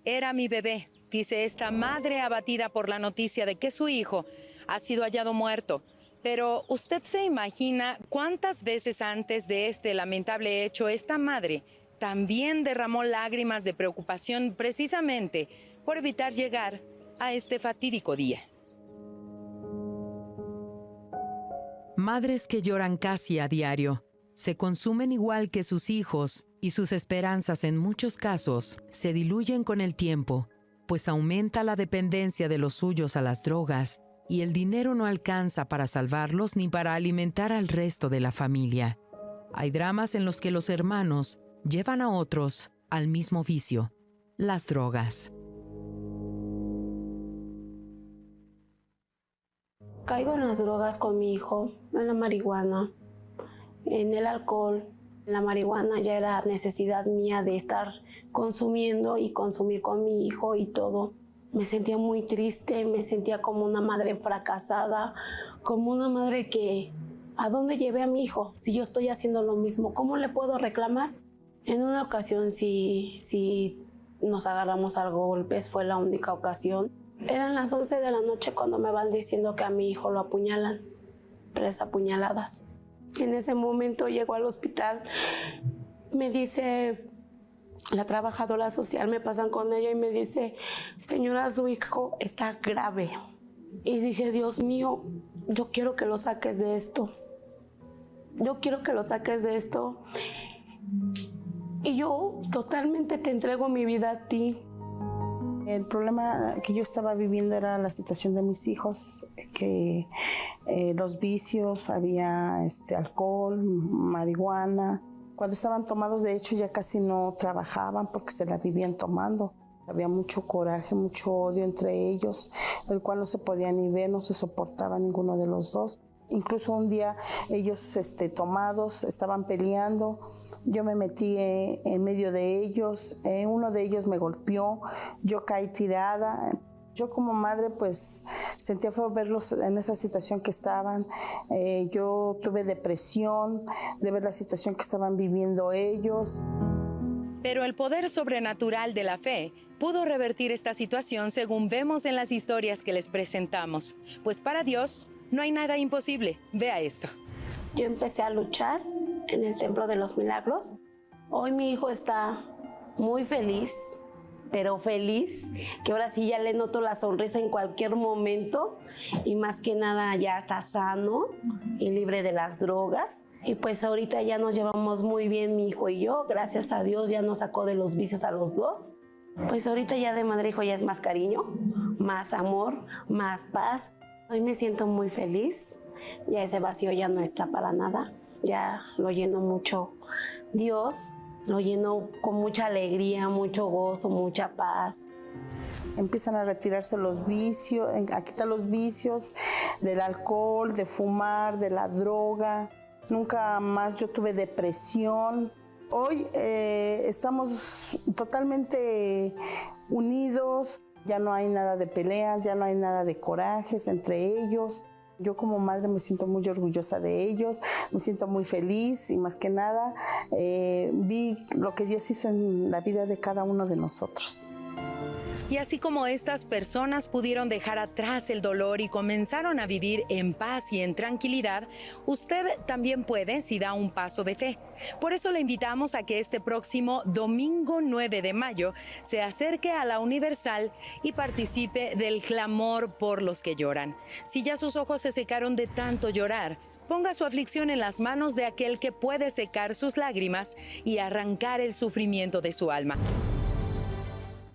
Era mi bebé, dice esta madre abatida por la noticia de que su hijo ha sido hallado muerto. Pero ¿usted se imagina cuántas veces antes de este lamentable hecho esta madre también derramó lágrimas de preocupación precisamente por evitar llegar a este fatídico día? Madres que lloran casi a diario, se consumen igual que sus hijos y sus esperanzas en muchos casos se diluyen con el tiempo, pues aumenta la dependencia de los suyos a las drogas y el dinero no alcanza para salvarlos ni para alimentar al resto de la familia. Hay dramas en los que los hermanos llevan a otros al mismo vicio, las drogas. Caigo en las drogas con mi hijo, en la marihuana, en el alcohol. La marihuana ya era necesidad mía de estar consumiendo y consumir con mi hijo y todo. Me sentía muy triste, me sentía como una madre fracasada, como una madre que, ¿a dónde llevé a mi hijo? Si yo estoy haciendo lo mismo, ¿cómo le puedo reclamar? En una ocasión sí nos agarramos a golpes, fue la única ocasión. Eran las 11 de la noche cuando me van diciendo que a mi hijo lo apuñalan, 3 apuñaladas. En ese momento llego al hospital, me dice la trabajadora social, me pasan con ella y me dice, señora, su hijo está grave. Y dije, Dios mío, yo quiero que lo saques de esto. Yo quiero que lo saques de esto. Y yo totalmente te entrego mi vida a ti. El problema que yo estaba viviendo era la situación de mis hijos, que los vicios, había alcohol, marihuana. Cuando estaban tomados, de hecho, ya casi no trabajaban porque se la vivían tomando. Había mucho coraje, mucho odio entre ellos, el cual no se podía ni ver, no se soportaba ninguno de los dos. Incluso un día ellos tomados estaban peleando. Yo me metí en medio de ellos, uno de ellos me golpeó, yo caí tirada. Yo como madre pues sentía feo verlos en esa situación que estaban. Yo tuve depresión de ver la situación que estaban viviendo ellos. Pero el poder sobrenatural de la fe pudo revertir esta situación según vemos en las historias que les presentamos. Pues para Dios no hay nada imposible. Vea esto. Yo empecé a luchar en el Templo de los Milagros. Hoy mi hijo está muy feliz, pero feliz, que ahora sí ya le noto la sonrisa en cualquier momento y más que nada ya está sano y libre de las drogas. Y pues ahorita ya nos llevamos muy bien mi hijo y yo, gracias a Dios ya nos sacó de los vicios a los dos. Pues ahorita ya de madre e hijo ya es más cariño, más amor, más paz. Hoy me siento muy feliz, ya ese vacío ya no está para nada, ya lo lleno mucho Dios, lo lleno con mucha alegría, mucho gozo, mucha paz. Empiezan a retirarse los vicios, a quitar los vicios del alcohol, de fumar, de la droga. Nunca más yo tuve depresión. Hoy estamos totalmente unidos. Ya no hay nada de peleas, ya no hay nada de corajes entre ellos. Yo como madre me siento muy orgullosa de ellos, me siento muy feliz y más que nada vi lo que Dios hizo en la vida de cada uno de nosotros. Y así como estas personas pudieron dejar atrás el dolor y comenzaron a vivir en paz y en tranquilidad, usted también puede si da un paso de fe. Por eso le invitamos a que este próximo domingo 9 de mayo se acerque a la Universal y participe del clamor por los que lloran. Si ya sus ojos se secaron de tanto llorar, ponga su aflicción en las manos de aquel que puede secar sus lágrimas y arrancar el sufrimiento de su alma.